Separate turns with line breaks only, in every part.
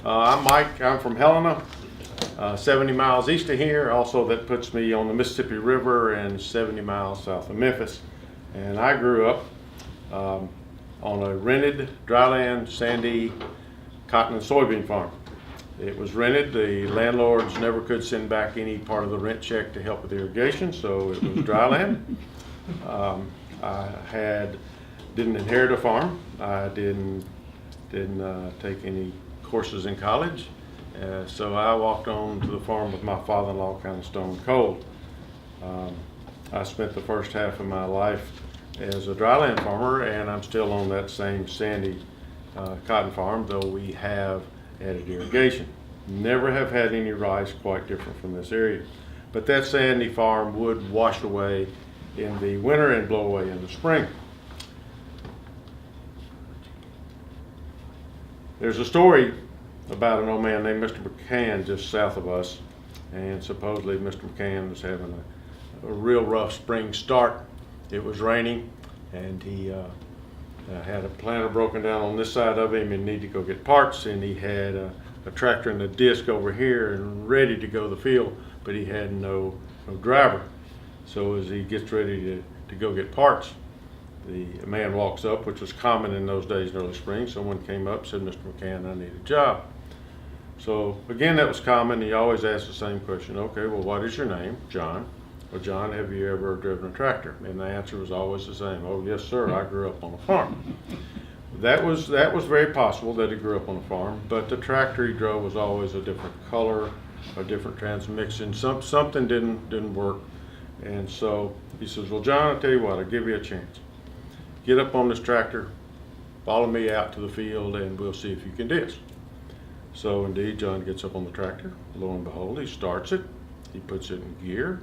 I'm Mike. I'm from Helena, 70 miles east of here. Also, that puts me on the Mississippi River and 70 miles south of Memphis. And I grew up on a rented dryland, sandy cotton and soybean farm. It was rented. The landlords never could send back any part of the rent check to help with irrigation, so it was dryland. Didn't inherit a farm. I didn't take any courses in college, so I walked on to the farm with my father-in-law kind of stone cold. I spent the first half of my life as a dryland farmer, and I'm still on that same sandy cotton farm, though we have added irrigation. Never have had any rice quite different from this area. But that sandy farm would wash away in the winter and blow away in the spring. There's a story about an old man named Mr. McCann just south of us, and supposedly Mr. McCann was having a real rough spring start. It was raining, and he had a planter broken down on this side of him and needed to go get parts, and he had a tractor and a disc over here and ready to go to the field, but he had no driver. So as he gets ready to go get parts, the man walks up, which was common in those days in early spring. Someone came up and said, "Mr. McCann, I need a job." So again, that was common. He always asked the same question. "Okay, well, what is your name?" "John." "Well, John, have you ever driven a tractor?" And the answer was always the same. "Oh, yes, sir, I grew up on a farm." That was very possible that he grew up on a farm, but the tractor he drove was always a different color, a different transmission. Something didn't work. And so he says, "Well, John, I'll tell you what, I'll give you a chance. Get up on this tractor, follow me out to the field, and we'll see if you can disc." So indeed, John gets up on the tractor. Lo and behold, he starts it. He puts it in gear.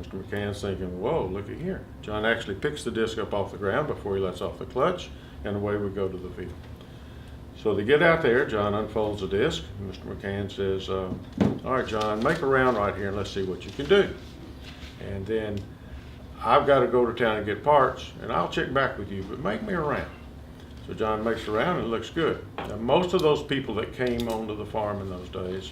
Mr. McCann's thinking, "Whoa, look at here." John actually picks the disc up off the ground before he lets off the clutch, and away we go to the field. So they get out there. John unfolds the disc. And Mr. McCann says, "All right, John, make a round right here and let's see what you can do. And then I've got to go to town and get parts, and I'll check back with you, but make me a round." So John makes a round, and it looks good. Now, most of those people that came onto the farm in those days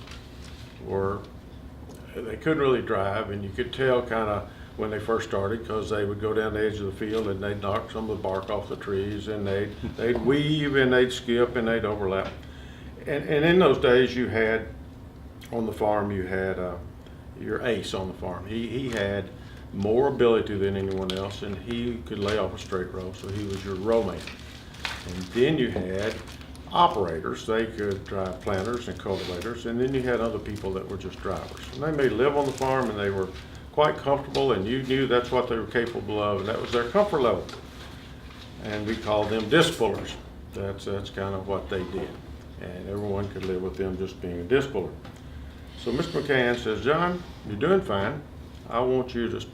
they couldn't really drive, and you could tell kind of when they first started, because they would go down the edge of the field and they'd knock some of the bark off the trees, and they'd weave and they'd skip and they'd overlap. And in those days, you had on the farm, you had your ace on the farm. He had more ability than anyone else, and he could lay off a straight row, so he was your row man. And then you had operators. They could drive planters and cultivators, and then you had other people that were just drivers. And they may live on the farm, and they were quite comfortable, and you knew that's what they were capable of, and that was their comfort level. And we called them disc pullers. That's kind of what they did, and everyone could live with them just being a disc puller. So Mr. McCann says, "John, you're doing fine. I want you to just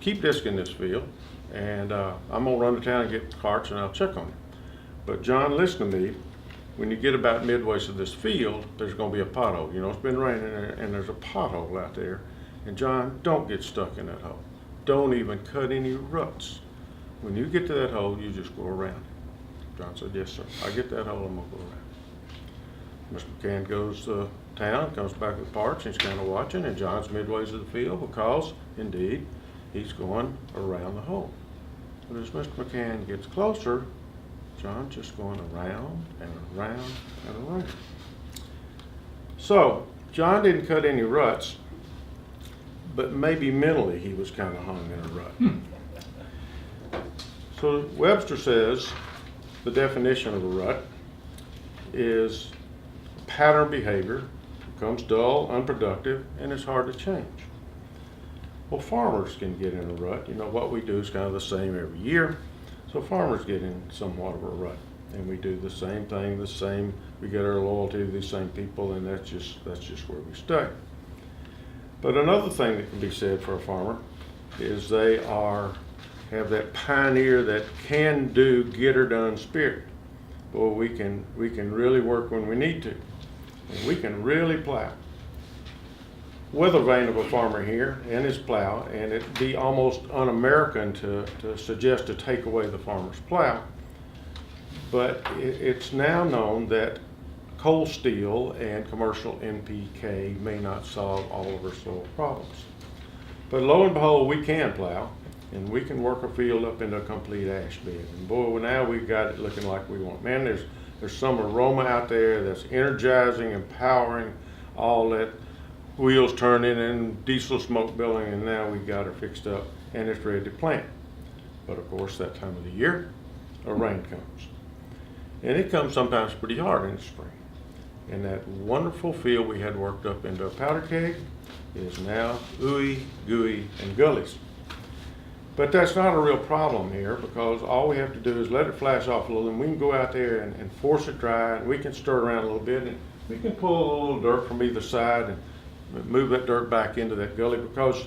keep discing this field, and I'm gonna run to town and get carts, and I'll check on you. But John, listen to me. When you get about midway to this field, there's gonna be a pothole. You know, it's been raining, and there's a pothole out there. And John, don't get stuck in that hole. Don't even cut any ruts. When you get to that hole, you just go around it." John said, "Yes, sir. I get that hole, I'm gonna go around." Mr. McCann goes to town, comes back with parts, and he's kind of watching, and John's midway to the field because, indeed, he's going around the hole. But as Mr. McCann gets closer, John's just going around and around and around. So John didn't cut any ruts, but maybe mentally he was kind of hung in a rut. So Webster says the definition of a rut is pattern behavior, becomes dull, unproductive, and it's hard to change. Well, farmers can get in a rut. You know, what we do is kind of the same every year. So farmers get in somewhat of a rut, and we do the same thing, we get our loyalty to these same people, and that's just where we stay. But another thing that can be said for a farmer is they have that pioneer, that can do, get her done spirit. Boy, we can really work when we need to, and we can really plow. Weather vane of a farmer here and his plow, and it'd be almost un-American to suggest to take away the farmer's plow. But it's now known that coal steel and commercial NPK may not solve all of our soil problems. But lo and behold, we can plow, and we can work a field up into a complete ash bed. And boy, well, now we've got it looking like we want. Man, there's some aroma out there that's energizing, empowering, all that wheels turning and diesel smoke billowing, and now we got it fixed up and it's ready to plant. But of course, that time of the year, a rain comes. And it comes sometimes pretty hard in the spring. And that wonderful field we had worked up into a powder keg is now ooey, gooey, and gullies. But that's not a real problem here, because all we have to do is let it flash off a little, and we can go out there and force it dry, and we can stir it around a little bit, and we can pull a little dirt from either side and move that dirt back into that gully, because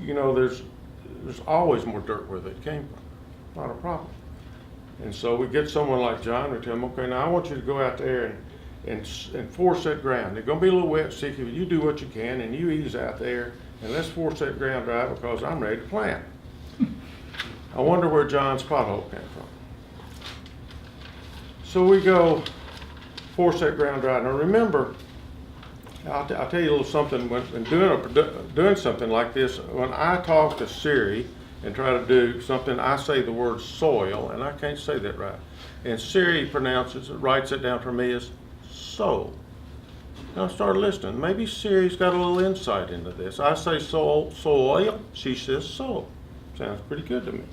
you know there's always more dirt where that came from. Not a problem. And so we get someone like John, we tell him, okay, now I want you to go out there and force that ground. It's gonna be a little wet, sticky, but you do what you can, and you ease out there, and let's force that ground dry, because I'm ready to plant. I wonder where John's pothole came from. So we go force that ground dry. Now remember, I'll tell you a little something. When doing something like this, when I talk to Siri and try to do something, I say the word soil, and I can't say that right. And Siri writes it down for me as soul. Now I started listening. Maybe Siri's got a little insight into this. I say soil, she says soul. Sounds pretty good to me.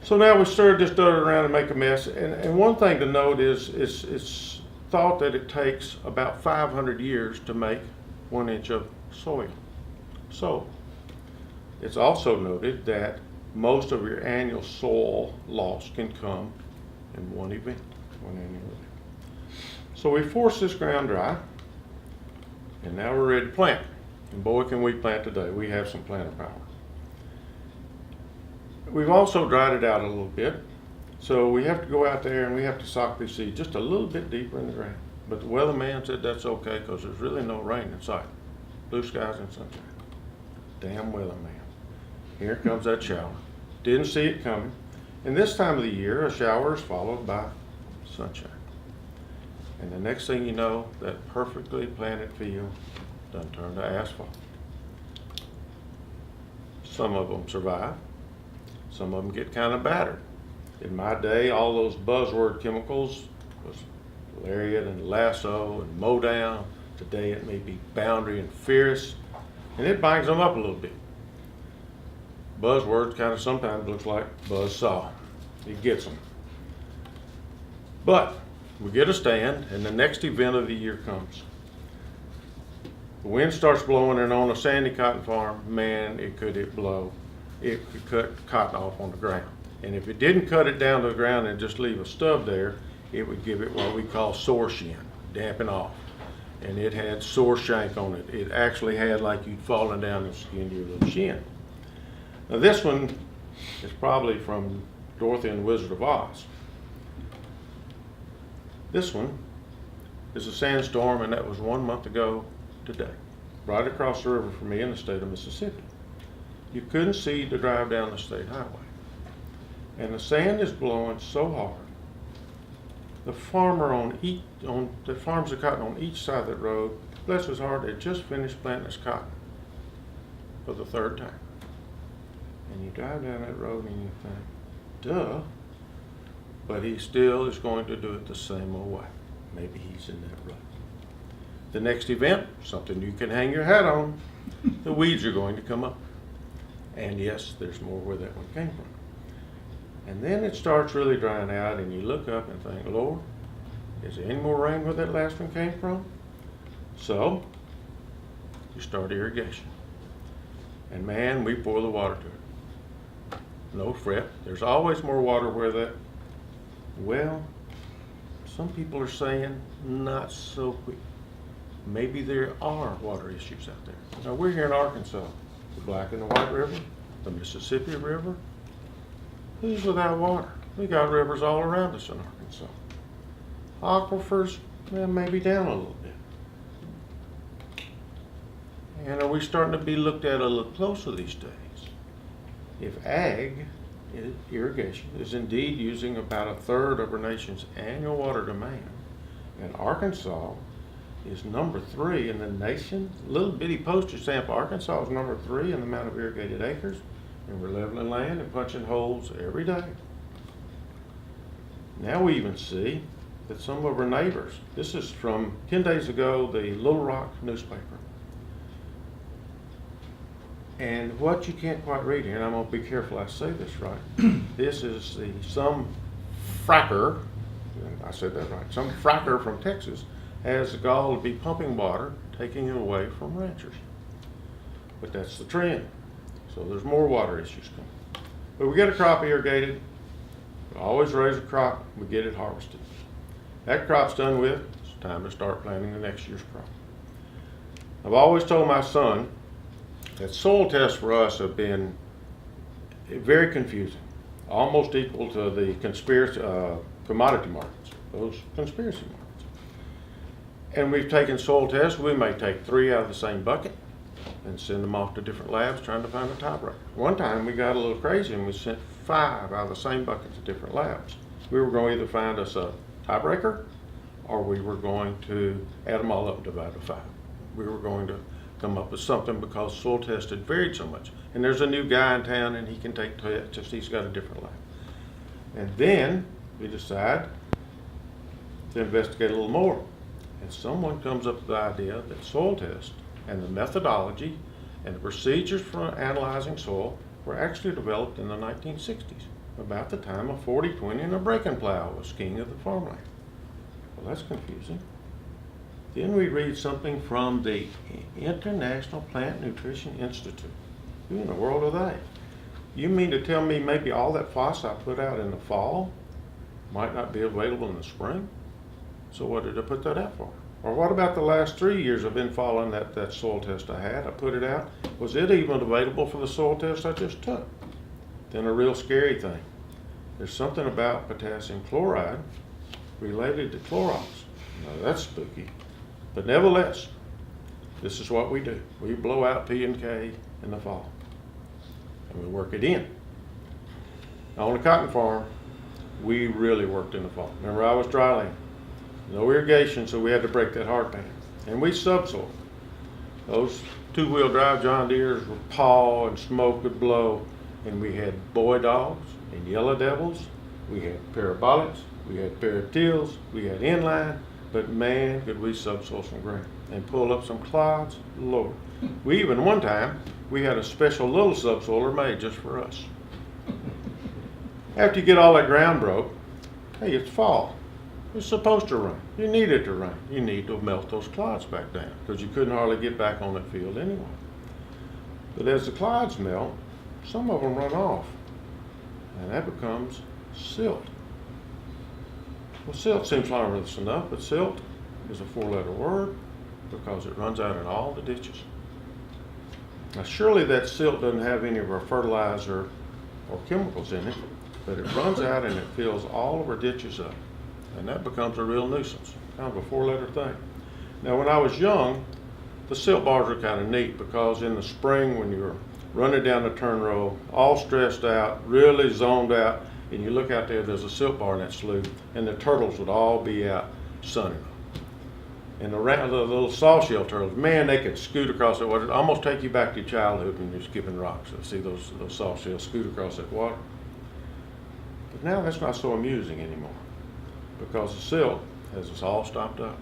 So now we stir this dirt around and make a mess. And one thing to note is it's thought that it takes about 500 years to make 1 inch of soil. So it's also noted that most of your annual soil loss can come in one event, one annual event. So we force this ground dry, and now we're ready to plant. And boy, can we plant today. We have some planter power. We've also dried it out a little bit, so we have to go out there and we have to sock these seeds just a little bit deeper in the ground. But the weatherman said that's okay, because there's really no rain in sight. Blue skies and sunshine. Damn weatherman. Here comes that shower. Didn't see it coming. And this time of the year, a shower is followed by sunshine. And the next thing you know, that perfectly planted field done turned to asphalt. Some of them survive. Some of them get kind of battered. In my day, all those buzzword chemicals was Lariat and Lasso and Mow Down. Today it may be Boundary and Fierce, and it bangs them up a little bit. Buzzwords kind of sometimes looks like buzzsaw. It gets them. But we get a stand, and the next event of the year comes. The wind starts blowing, and on a sandy cotton farm, man, it could blow. It could cut cotton off on the ground. And if it didn't cut it down to the ground and just leave a stub there, it would give it what we call sore shin, dampen off. And it had sore shank on it. It actually had like you'd fallen down and skinned your little shin. Now this one is probably from Dorothy and the Wizard of Oz. This one is a sandstorm, and that was 1 month ago today, right across the river from me in the state of Mississippi. You couldn't see to drive down the state highway. And the sand is blowing so hard. The farmer that farms the cotton on each side of the road, bless his heart, had just finished planting his cotton for the 3rd time. And you drive down that road and you think, duh, but he still is going to do it the same old way. Maybe he's in that rut. The next event, something you can hang your hat on, the weeds are going to come up. And yes, there's more where that one came from. And then it starts really drying out, and you look up and think, Lord, is there any more rain where that last one came from? So you start irrigation. And man, we pour the water to it. No fret, there's always more water where that, well, some people are saying not so quick. Maybe there are water issues out there. Now we're here in Arkansas. The Black and the White River, the Mississippi River. Who's without water? We got rivers all around us in Arkansas. Aquifers, well, maybe down a little bit. And are we starting to be looked at a little closer these days? If ag, irrigation, is indeed using about 1/3 of our nation's annual water demand, And Arkansas is number 3 in the nation. Little bitty postage stamp Arkansas is number 3 in the amount of irrigated acres. And we're leveling land and punching holes every day. Now we even see that some of our neighbors, this is from 10 days ago, the Little Rock newspaper. And what you can't quite read here, and I'm going to be careful I say this right, this is some fracker, I said that right, some fracker from Texas has the gall to be pumping water, taking it away from ranchers. But that's the trend. So there's more water issues coming. But we get a crop irrigated, we always raise a crop, we get it harvested. That crop's done with, it's time to start planting the next year's crop. I've always told my son that soil tests for us have been very confusing, almost equal to the conspiracy commodity markets, those conspiracy markets. And we've taken soil tests, we may take 3 out of the same bucket and send them off to different labs trying to find a tiebreaker. One time we got a little crazy and we sent 5 out of the same bucket to different labs. We were going to either find us a tiebreaker or we were going to add them all up and divide by 5. We were going to come up with something because soil tests had varied so much. And there's a new guy in town and he can take tests, just he's got a different lab. And then we decide to investigate a little more. And someone comes up with the idea that soil tests and the methodology and the procedures for analyzing soil were actually developed in the 1960s, about the time a 40-20 and a breaking plow was king of the farmland. Well, that's confusing. Then we read something from the International Plant Nutrition Institute. Who in the world are they? You mean to tell me maybe all that phos I put out in the fall might not be available in the spring? So what did I put that out for? Or what about the last 3 years I've been following that soil test I had? I put it out. Was it even available for the soil test I just took? Then a real scary thing. There's something about potassium chloride related to Clorox. Now that's spooky. But nevertheless, this is what we do. We blow out P and K in the fall. And we work it in. Now on the cotton farm, we really worked in the fall. Remember, I was dry land. No irrigation, so we had to break that hard pan. And we subsoil. Those 2-wheel drive John Deeres would paw and smoke would blow. And we had boy dogs and yellow devils. We had parabolics. We had paratills. We had inline. But man, could we subsoil some ground and pull up some clods, Lord. We even, one time, we had a special little subsoiler made just for us. After you get all that ground broke, hey, it's fall. It's supposed to rain. You need it to rain. You need to melt those clods back down because you couldn't hardly get back on that field anyway. But as the clods melt, some of them run off, and that becomes silt. Well, silt seems harmless enough, but silt is a 4-letter word because it runs out in all the ditches. Now, surely that silt doesn't have any of our fertilizer or chemicals in it, but it runs out and it fills all of our ditches up. And that becomes a real nuisance, kind of a 4-letter thing. Now, when I was young, the silt bars are kind of neat because in the spring when you're running down the turn row, all stressed out, really zoned out, and you look out there, there's a silt bar in that slough, and the turtles would all be out sunning. And the little sawshell turtles, man, they could scoot across that water, almost take you back to your childhood when you're skipping rocks. I see those sawshells scoot across that water. But now that's not so amusing anymore, because the silt has us all stopped up.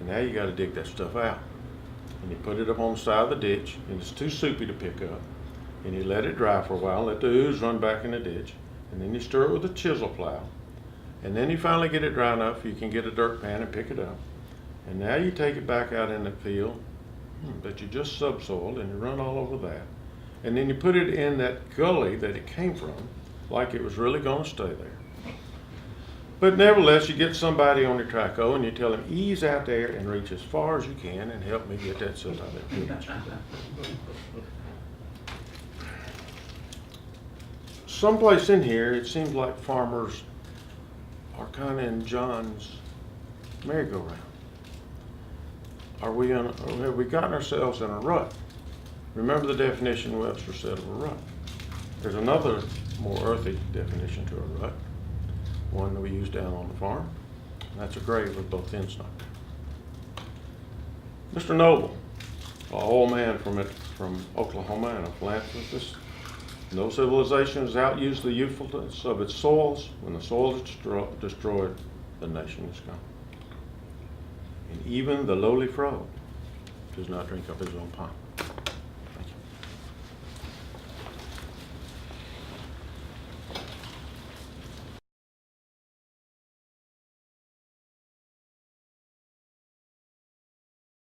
And now you got to dig that stuff out. And you put it up on the side of the ditch, and it's too soupy to pick up. And you let it dry for a while, let the ooze run back in the ditch. And then you stir it with a chisel plow. And then you finally get it dry enough you can get a dirt pan and pick it up. And now you take it back out in the field that you just subsoiled, and you run all over that. And then you put it in that gully that it came from, like it was really going to stay there. But nevertheless, you get somebody on your traco and you tell them, ease out there and reach as far as you can and help me get that silt out of that ditch. Someplace in here, it seems like farmers are kind of in John's merry-go-round. Have we gotten ourselves in a rut? Remember the definition Webster said of a rut. There's another more earthy definition to a rut. one that we use down on the farm. That's a grave with both ends knocked out. Mr. Noble, an old man from Oklahoma and a philanthropist. No civilization has outused the youthfulness of its soils. When the soil is destroyed, the nation is gone. And even the lowly frog does not drink up his own pond.